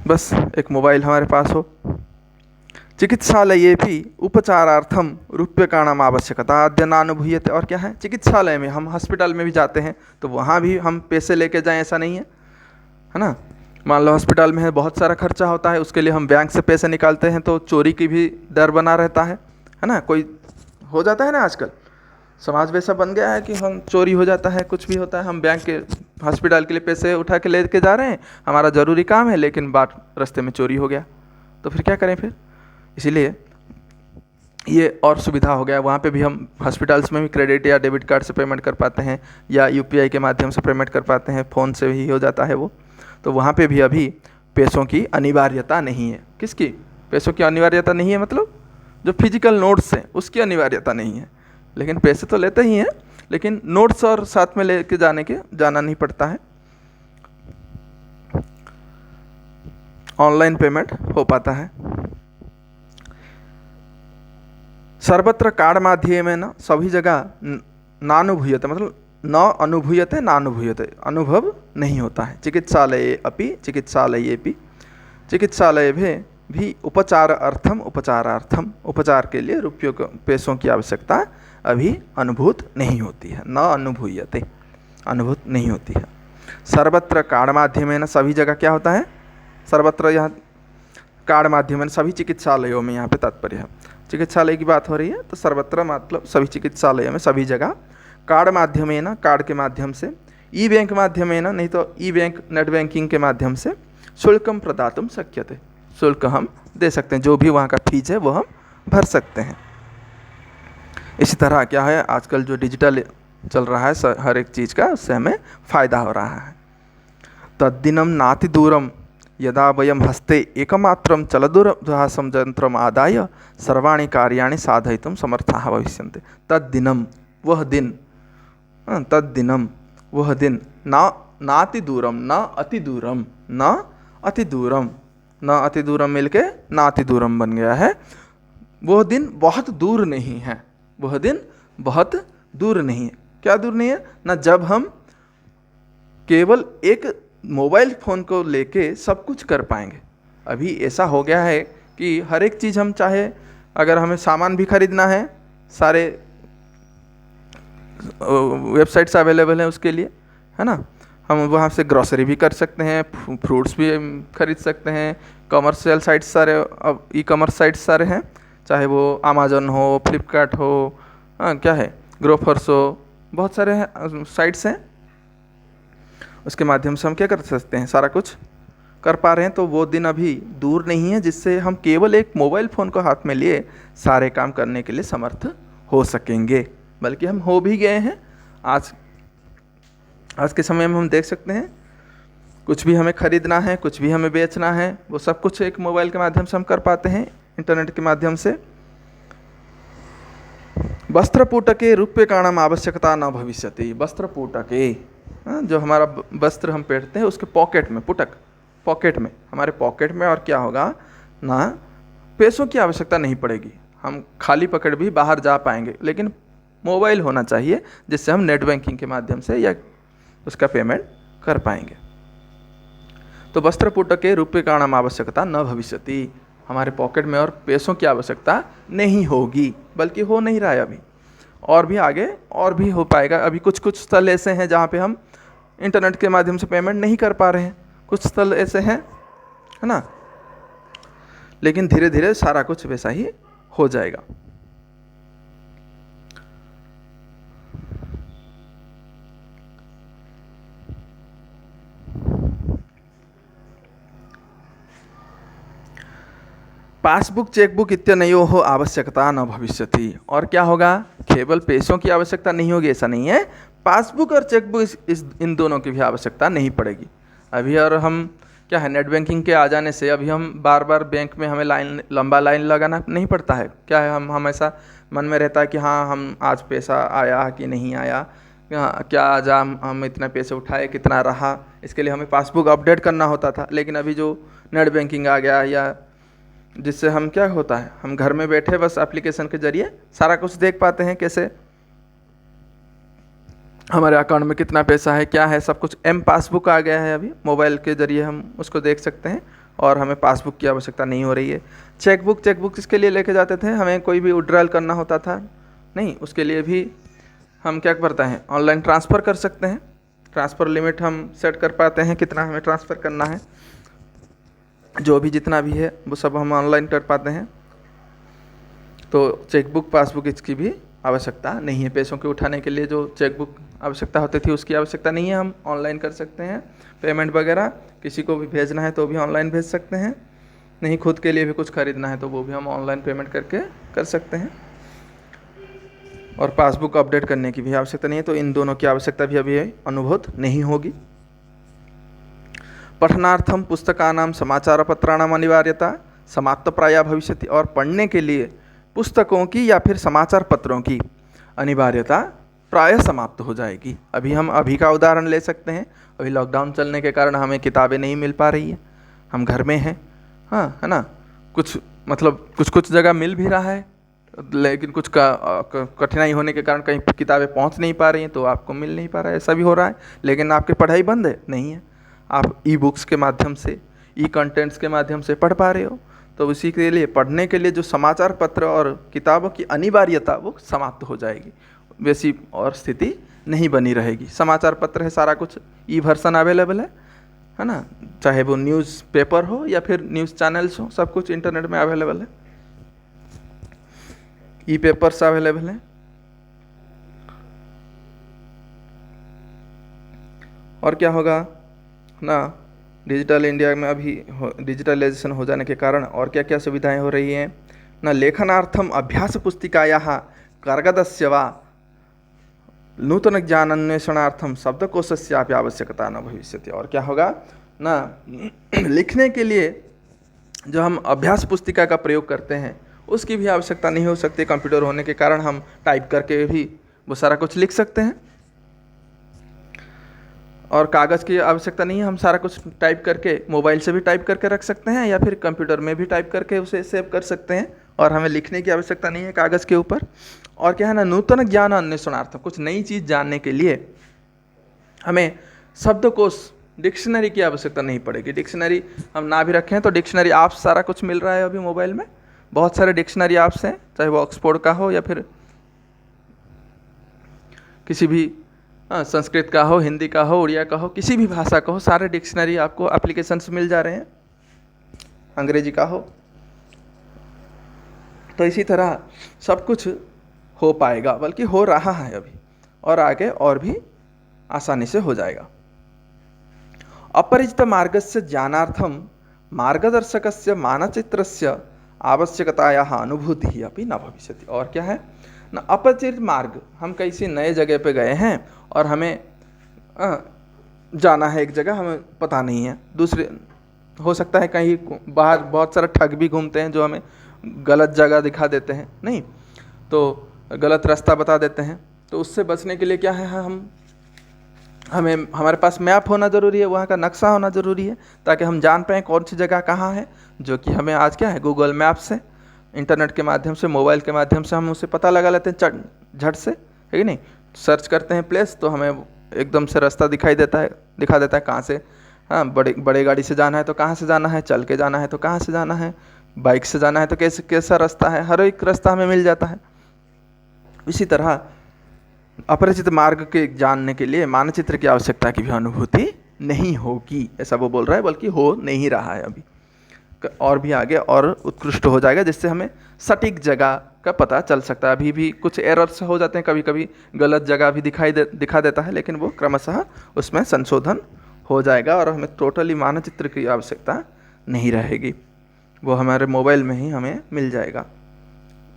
बस एक मोबाइल हमारे पास हो। चिकित्सालये भी उपचारार्थम रूप्यकाणाम आवश्यकता अद्य नानुभूयते। और क्या है, चिकित्सालय में, हम हॉस्पिटल में भी जाते हैं तो वहाँ भी हम पैसे लेके जाएं ऐसा नहीं है, है ना। मान लो हॉस्पिटल में है, बहुत सारा खर्चा होता है, उसके लिए हम बैंक से पैसे निकालते हैं तो चोरी की भी डर बना रहता है ना। कोई हो जाता है ना, आजकल समाज वैसा बन गया है कि हम चोरी हो जाता है, कुछ भी होता है, हम बैंक के हॉस्पिटल के लिए पैसे उठा के लेके जा रहे हैं, हमारा ज़रूरी काम है, लेकिन बात रास्ते में चोरी हो गया तो फिर क्या करें फिर। इसीलिए ये और सुविधा हो गया, वहाँ पे भी हम हॉस्पिटल्स में भी क्रेडिट या डेबिट कार्ड से पेमेंट कर पाते हैं, या यूपीआई के माध्यम से पेमेंट कर पाते हैं, फ़ोन से ही हो जाता है वो। तो वहाँ पे भी अभी पैसों की अनिवार्यता नहीं है। किसकी? पैसों की अनिवार्यता नहीं है, मतलब जो फिजिकल नोट्स हैं उसकी अनिवार्यता नहीं है, लेकिन पैसे तो लेते ही हैं, लेकिन नोट्स और साथ में लेके जाना नहीं पड़ता है। ऑनलाइन पेमेंट हो पाता है। सर्वत्र कार्ड माध्यमेन, सभी जगह नानुभूयते, मतलब न अनुभूयते नानुभूयते, अनुभव नहीं होता है। चिकित्सालये अपि, चिकित्सालय भी उपचारार्थम, उपचार के लिए रुपयों पैसों की आवश्यकता अभी अनुभूत नहीं होती है, न अनुभूयते, अनुभूत नहीं होती है। सर्वत्र कार्ड माध्यमेन, सभी जगह क्या होता है, सर्वत्र, यहाँ कार्ड माध्यमेन सभी चिकित्सालयों में, यहाँ पे तात्पर्य है चिकित्सालय की बात हो रही है, तो सर्वत्र मतलब सभी चिकित्सालयों में, सभी जगह, कार्ड माध्यमेन, कार्ड के माध्यम से, ई बैंक माध्यमेन, नहीं तो ई बैंक नेट बैंकिंग के माध्यम से, शुल्कम प्रदातुम शक्यते, शुल्क हम दे सकते हैं, जो भी वहाँ का फीस है वो हम भर सकते हैं। इसी तरह क्या है, आजकल जो डिजिटल चल रहा है हर एक चीज़ का, उससे हमें फ़ायदा हो रहा है। तद्दिनं नाति दूरम यदा वयम हस्ते एकमात्रं चलदूरभाषं यंत्रम आदाय सर्वाणि कार्याणि साधयितुं समर्थाः भविष्यन्ते। तद्दिनं, वह दिन, तद्दिनं, वह दिन, नाति दूरम, न अति दूरम, न अति दूरम, न अति दूरम मिलके नाति दूरम बन गया है। वह दिन बहुत दूर नहीं है, वह दिन बहुत दूर नहीं है। क्या दूर नहीं है ना, जब हम केवल एक मोबाइल फ़ोन को लेके सब कुछ कर पाएंगे। अभी ऐसा हो गया है कि हर एक चीज़ हम चाहे, अगर हमें सामान भी खरीदना है, सारे वेबसाइट्स अवेलेबल हैं उसके लिए, है ना। हम वहाँ से ग्रॉसरी भी कर सकते हैं, फ्रूट्स भी खरीद सकते हैं, कमर्शियल साइट्स सारे, अब ई कॉमर्स साइट्स सारे हैं, चाहे वो अमेजन हो, फ्लिपकार्ट हो, क्या है, ग्रोफर्स हो, बहुत सारे हैं साइट्स हैं, उसके माध्यम से हम क्या कर सकते हैं, सारा कुछ कर पा रहे हैं। तो वो दिन अभी दूर नहीं है जिससे हम केवल एक मोबाइल फ़ोन को हाथ में लिए सारे काम करने के लिए समर्थ हो सकेंगे, बल्कि हम हो भी गए हैं। आज के समय में हम देख सकते हैं, कुछ भी हमें खरीदना है, कुछ भी हमें बेचना है, वो सब कुछ एक मोबाइल के माध्यम से हम कर पाते हैं, इंटरनेट के माध्यम से। वस्त्रपूटके रूप्यकाणाम आवश्यकता न भविष्यति। वस्त्रपूटके, जो हमारा वस्त्र हम पहनते हैं उसके पॉकेट में, पुटक पॉकेट में, हमारे पॉकेट में, और क्या होगा ना, पैसों की आवश्यकता नहीं पड़ेगी, हम खाली पकड़ भी बाहर जा पाएंगे। लेकिन मोबाइल होना चाहिए जिससे हम नेट बैंकिंग के माध्यम से या उसका पेमेंट कर पाएंगे। तो वस्त्रपूटके रूप्यकाणाम आवश्यकता न भविष्यति, हमारे पॉकेट में और पैसों की आवश्यकता नहीं होगी, बल्कि हो नहीं रहा है अभी, और भी आगे और भी हो पाएगा। अभी कुछ कुछ स्थल ऐसे हैं जहाँ पे हम इंटरनेट के माध्यम से पेमेंट नहीं कर पा रहे हैं, कुछ स्थल ऐसे हैं, है ना, लेकिन धीरे धीरे सारा कुछ वैसा ही हो जाएगा। पासबुक चेकबुक इत्यनयोः आवश्यकता न भविष्यति। और क्या होगा, केवल पैसों की आवश्यकता नहीं होगी ऐसा नहीं है, पासबुक और चेकबुक इन दोनों की भी आवश्यकता नहीं पड़ेगी अभी। और हम क्या है, नेट बैंकिंग के आ जाने से अभी हम बार बार बैंक में हमें लंबा लाइन लगाना नहीं पड़ता है। क्या है, हम हमेशा मन में रहता है कि हाँ हम आज पैसा आया कि नहीं आया, क्या आज हम इतना पैसे उठाए, कितना रहा, इसके लिए हमें पासबुक अपडेट करना होता था। लेकिन अभी जो नेट बैंकिंग आ गया, या जिससे हम क्या होता है, हम घर में बैठे बस एप्लीकेशन के जरिए सारा कुछ देख पाते हैं, कैसे हमारे अकाउंट में कितना पैसा है, क्या है, सब कुछ। एम पासबुक आ गया है अभी, मोबाइल के जरिए हम उसको देख सकते हैं और हमें पासबुक की आवश्यकता नहीं हो रही है। चेकबुक इसके लिए लेके जाते थे, हमें कोई भी विड्रॉल करना होता था नहीं, उसके लिए भी हम क्या करते हैं, ऑनलाइन ट्रांसफ़र कर सकते हैं। ट्रांसफ़र लिमिट हम सेट कर पाते हैं, कितना हमें ट्रांसफ़र करना है, जो भी जितना भी है वो सब हम ऑनलाइन कर पाते हैं। तो चेकबुक पासबुक इसकी भी आवश्यकता नहीं है। पैसों के उठाने के लिए जो चेकबुक आवश्यकता होती थी उसकी आवश्यकता नहीं है, हम ऑनलाइन कर सकते हैं पेमेंट वगैरह। किसी को भी भेजना है तो भी ऑनलाइन भेज सकते हैं, नहीं खुद के लिए भी कुछ खरीदना है तो वो भी हम ऑनलाइन पेमेंट करके कर सकते हैं। और पासबुक अपडेट करने की भी आवश्यकता नहीं है, तो इन दोनों की आवश्यकता भी अभी अनुभूत नहीं होगी। पठनार्थम पुस्तकानां समाचारपत्राणाम अनिवार्यता समाप्तप्राया भविष्यति। और पढ़ने के लिए पुस्तकों की या फिर समाचार पत्रों की अनिवार्यता प्रायः समाप्त हो जाएगी। अभी का उदाहरण ले सकते हैं, अभी लॉकडाउन चलने के कारण हमें किताबें नहीं मिल पा रही है, हम घर में हैं, हाँ है ना, कुछ जगह मिल भी रहा है, लेकिन कुछ कठिनाई होने के कारण कहीं किताबें पहुंच नहीं पा रही हैं, तो आपको मिल नहीं पा रहा है, ऐसा भी हो रहा है। लेकिन आपकी पढ़ाई बंद है नहीं है, आप ई बुक्स के माध्यम से, ई कंटेंट्स के माध्यम से पढ़ पा रहे हो। तो उसी के लिए पढ़ने के लिए जो समाचार पत्र और किताबों की अनिवार्यता वो समाप्त हो जाएगी, वैसी और स्थिति नहीं बनी रहेगी। समाचार पत्र है, सारा कुछ ई वर्सन अवेलेबल है ना, चाहे वो न्यूज़ पेपर हो या फिर न्यूज़ चैनल्स हो, सब कुछ इंटरनेट में अवेलेबल है, ई पेपर्स अवेलेबल हैं। और क्या होगा ना, डिजिटल इंडिया में अभी डिजिटलाइजेशन हो जाने के कारण और क्या क्या सुविधाएं हो रही हैं ना, लेखनार्थम अभ्यास पुस्तिकायाः कर्गदस्य वा नूतन ज्ञान अन्वेषणार्थम शब्दकोशस्यापि आवश्यकता न भविष्यति। और क्या होगा ना, लिखने के लिए जो हम अभ्यास पुस्तिका का प्रयोग करते हैं उसकी भी आवश्यकता नहीं हो सकती। कंप्यूटर होने के कारण हम टाइप करके भी वो सारा कुछ लिख सकते हैं, और कागज़ की आवश्यकता नहीं है, हम सारा कुछ टाइप करके मोबाइल से भी टाइप करके रख सकते हैं या फिर कंप्यूटर में भी टाइप करके उसे सेव कर सकते हैं, और हमें लिखने की आवश्यकता नहीं है कागज़ के ऊपर। और क्या है ना, नूतन ज्ञान अन्वेषणार्थम, कुछ नई चीज़ जानने के लिए हमें शब्दकोश, डिक्शनरी की आवश्यकता नहीं पड़ेगी। डिक्शनरी हम ना भी रखें तो डिक्शनरी ऐप्स सारा कुछ मिल रहा है अभी मोबाइल में, बहुत सारे डिक्शनरी ऐप्स हैं, चाहे वो ऑक्सफोर्ड का हो या फिर किसी भी संस्कृत का हो, हिंदी का हो, उड़िया का हो, किसी भी भाषा का हो, सारे डिक्शनरी आपको एप्लीकेशंस मिल जा रहे हैं, अंग्रेजी का हो। तो इसी तरह सब कुछ हो पाएगा, बल्कि हो रहा है अभी, और आगे और भी आसानी से हो जाएगा। अपरिचित मार्गस्य ज्ञानार्थम मार्गदर्शकस्य मानचित्रस्य आवश्यकतायाः अनुभूतिः अपि न भविष्यति। और क्या है ना, अपरिचित मार्ग, हम किसी नए जगह पे गए हैं और हमें जाना है एक जगह, हमें पता नहीं है, दूसरे हो सकता है कहीं बाहर बहुत सारे ठग भी घूमते हैं जो हमें गलत जगह दिखा देते हैं, नहीं तो गलत रास्ता बता देते हैं। तो उससे बचने के लिए क्या है, हमें हमारे पास मैप होना ज़रूरी है, वहाँ का नक्शा होना ज़रूरी है, ताकि हम जान पाएँ कौन सी जगह कहाँ है, जो कि हमें आज क्या है गूगल मैप से, इंटरनेट के माध्यम से, मोबाइल के माध्यम से हम उसे पता लगा लेते हैं झट से, है कि नहीं। सर्च करते हैं प्लेस तो हमें एकदम से रास्ता दिखा देता है कहाँ से, बड़े गाड़ी से जाना है तो कहाँ से जाना है, चल के जाना है तो कहाँ से जाना है, बाइक से जाना है तो कैसा रास्ता है, हर एक रास्ता हमें मिल जाता है। इसी तरह अपरिचित मार्ग के जानने के लिए मानचित्र की आवश्यकता की भी अनुभूति नहीं होगी, ऐसा वो बोल रहा है, बल्कि हो नहीं रहा है अभी, और भी आगे और उत्कृष्ट हो जाएगा, जिससे हमें सटीक जगह का पता चल सकता है। अभी भी कुछ एरर्स हो जाते हैं, कभी कभी गलत जगह भी दिखा देता है, लेकिन वो क्रमशः उसमें संशोधन हो जाएगा और हमें टोटली मानचित्र की आवश्यकता नहीं रहेगी, वो हमारे मोबाइल में ही हमें मिल जाएगा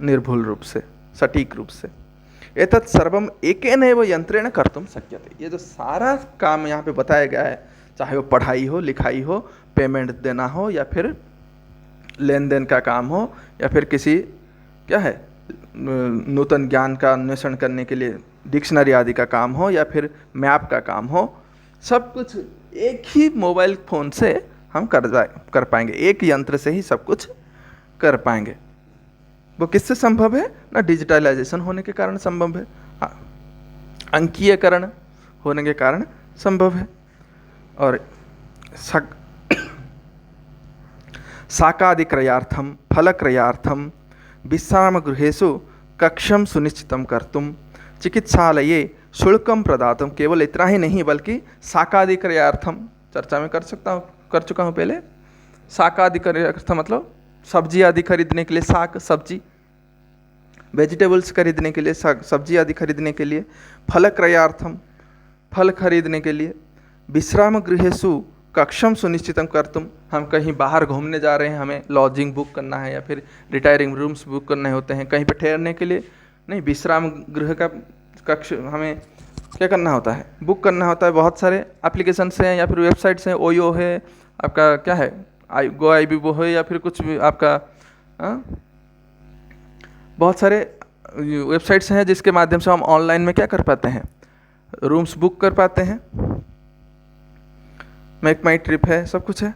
निर्भुल रूप से, सटीक रूप से। एतत् सर्वम एकेनैव यंत्रेण कर्तुम शक्यते। ये जो सारा काम यहाँ पे बताया गया है, चाहे वो पढ़ाई हो, लिखाई हो, पेमेंट देना हो, या फिर लेन देन का काम हो, या फिर किसी क्या है नूतन ज्ञान का अन्वेषण करने के लिए डिक्शनरी आदि का काम हो, या फिर मैप का काम हो, सब कुछ एक ही मोबाइल फ़ोन से हम कर पाएंगे, एक यंत्र से ही सब कुछ कर पाएंगे। वो किससे संभव है ना, डिजिटलाइजेशन होने के कारण संभव है, अंकीयकरण होने के कारण संभव है। और शाकादिक्रयार्थम फलक्रयार्थम विश्रामगृहेषु कक्षम सुनिश्चितं कर्तुं चिकित्सालये शुल्कं प्रदातुं, केवल इतना ही नहीं बल्कि शाकादिक्रयार्थम, चर्चा में कर चुका हूँ पहले। शाकादिक्रयार्थम मतलब सब्जी आदि खरीदने के लिए, शाक सब्जी, वेजिटेबल्स खरीदने के लिए, सब्जी आदि खरीदने के लिए। फलक्रयार्थम, फल खरीदने के लिए। विश्राम गृहेषु कक्षम सुनिश्चितम कर्तुम, हम कहीं बाहर घूमने जा रहे हैं, हमें लॉजिंग बुक करना है या फिर रिटायरिंग रूम्स बुक करने होते हैं कहीं पे ठहरने के लिए, नहीं विश्राम गृह का कक्ष हमें क्या करना होता है, बुक करना होता है। बहुत सारे एप्लीकेशंस हैं या फिर वेबसाइट्स हैं, ओयो है आपका, क्या है गो IBIBO है, या फिर कुछ भी आपका बहुत सारे वेबसाइट्स हैं जिसके माध्यम से हम ऑनलाइन में क्या कर पाते हैं, रूम्स बुक कर पाते हैं। मेक माई ट्रिप है, सब कुछ है,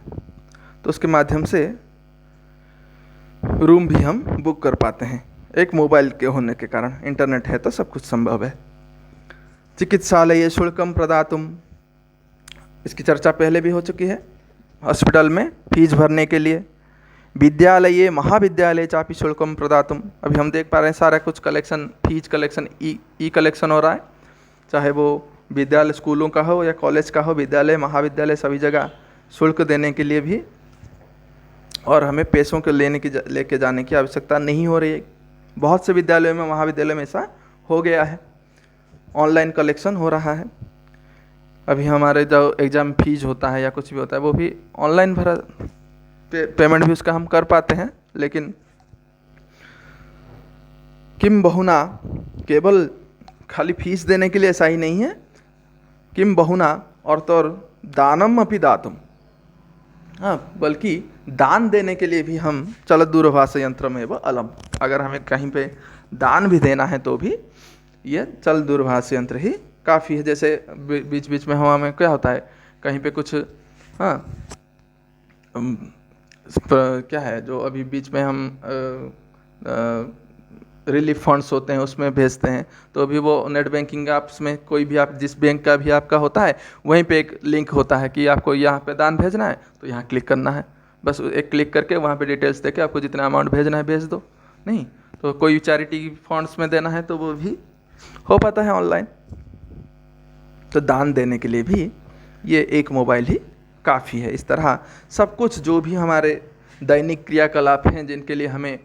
तो उसके माध्यम से रूम भी हम बुक कर पाते हैं। एक मोबाइल के होने के कारण, इंटरनेट है तो सब कुछ संभव है। चिकित्सालय शुल्कम प्रदातुम, इसकी चर्चा पहले भी हो चुकी है, हॉस्पिटल में फीस भरने के लिए, विद्यालये महाविद्यालये चापि शुल्कं प्रदातुम्। अभी हम देख पा रहे हैं सारा कुछ कलेक्शन, फीस कलेक्शन, ई कलेक्शन हो रहा है, चाहे वो विद्यालय स्कूलों का हो या कॉलेज का हो, विद्यालय महाविद्यालय सभी जगह शुल्क देने के लिए भी और हमें पैसों के लेके जाने की आवश्यकता नहीं हो रही है। बहुत से विद्यालयों में महाविद्यालय में ऐसा हो गया है, ऑनलाइन कलेक्शन हो रहा है। अभी हमारे जो एग्ज़ाम फीस होता है या कुछ भी होता है वो भी ऑनलाइन भरा, पेमेंट भी उसका हम कर पाते हैं। लेकिन किम बहुना, केवल खाली फीस देने के लिए ऐसा ही नहीं है, किम बहुना और तो और दानम अपि दातुम, हाँ, बल्कि दान देने के लिए भी हम चलत दूरभाष यंत्रम एवं अलम, अगर हमें कहीं पे दान भी देना है तो भी ये चल दूरभाष यंत्र ही काफ़ी है। जैसे बीच बीच में हवा में क्या होता है, कहीं पे कुछ, हाँ, क्या है जो अभी बीच में हम रिलीफ फंड्स होते हैं उसमें भेजते हैं, तो अभी वो नेट बैंकिंग ऐप्स में कोई भी आप जिस बैंक का भी आपका होता है वहीं पे एक लिंक होता है कि आपको यहाँ पे दान भेजना है तो यहाँ क्लिक करना है, बस एक क्लिक करके वहाँ पे डिटेल्स देके आपको जितना अमाउंट भेजना है भेज दो। नहीं तो कोई चैरिटी फंड्स में देना है तो वो भी हो पाता है ऑनलाइन। तो दान देने के लिए भी ये एक मोबाइल ही काफ़ी है। इस तरह सब कुछ जो भी हमारे दैनिक क्रियाकलाप हैं जिनके लिए हमें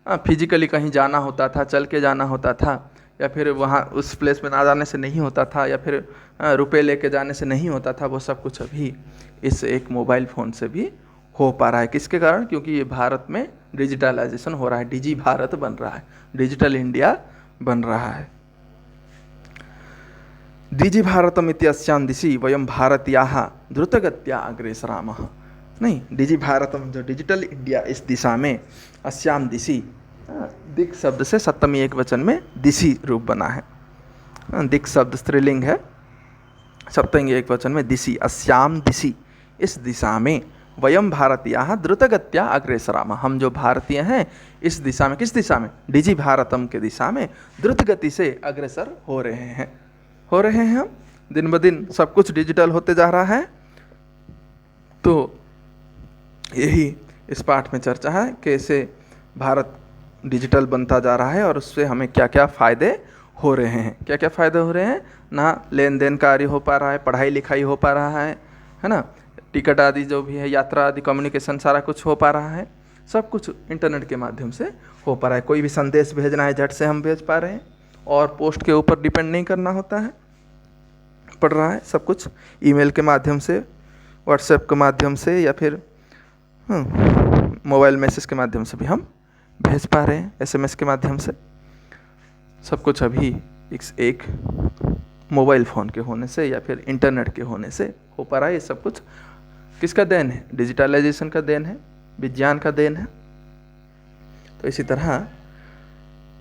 फिजिकली कहीं जाना होता था, चल के जाना होता था, या फिर वहाँ उस प्लेस में ना जाने से नहीं होता था, या फिर रुपए लेके जाने से नहीं होता था, वो सब कुछ अभी इस एक मोबाइल फ़ोन से भी हो पा रहा है। किसके कारण? क्योंकि ये भारत में डिजिटलाइजेशन हो रहा है, डिजी भारत बन रहा है, डिजिटल इंडिया बन रहा है। डिजी भारतम इत्यस्यां दिशि वयम भारतीयाः द्रुतगत्या अग्रेसरामः। नहीं, डिजी भारतम जो डिजिटल इंडिया, इस दिशा में, अस्याम दिशि, दिक् शब्द से सप्तमी एक वचन में दिशि रूप बना है। दिक् शब्द स्त्रीलिंग है, सप्तमी एक वचन में दिशि, अस्याम दिशि, इस दिशा में, वयम भारतीयाः द्रुतगत्या अग्रेसरामः, हम जो भारतीय हैं इस दिशा में, किस दिशा में? डिजी भारतम के दिशा में द्रुत गति से अग्रसर हो रहे हैं हम। दिन ब दिन सब कुछ डिजिटल होते जा रहा है। तो यही इस पाठ में चर्चा है, कैसे भारत डिजिटल बनता जा रहा है और उससे हमें क्या क्या फ़ायदे हो रहे हैं। क्या क्या फ़ायदे हो रहे हैं ना, लेन देन कार्य हो पा रहा है, पढ़ाई लिखाई हो पा रहा है ना, टिकट आदि जो भी है, यात्रा आदि, कम्युनिकेशन सारा कुछ हो पा रहा है। सब कुछ इंटरनेट के माध्यम से हो पा रहा है। कोई भी संदेश भेजना है झट से हम भेज पा रहे हैं और पोस्ट के ऊपर डिपेंड नहीं करना होता है, पड़ रहा है सब कुछ ईमेल के माध्यम से, व्हाट्सएप के माध्यम से, या फिर मोबाइल मैसेज के माध्यम से भी हम भेज पा रहे हैं, एसएमएस के माध्यम से। सब कुछ अभी एक मोबाइल फ़ोन के होने से या फिर इंटरनेट के होने से हो पा रहा है। ये सब कुछ किसका देन है? डिजिटलाइजेशन का देन है, विज्ञान का देन है। तो इसी तरह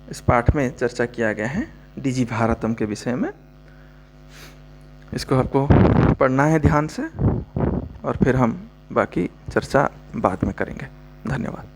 इस पाठ में चर्चा किया गया है डिजी भारतम के विषय में। इसको आपको पढ़ना है ध्यान से और फिर हम बाकी चर्चा बाद में करेंगे। धन्यवाद।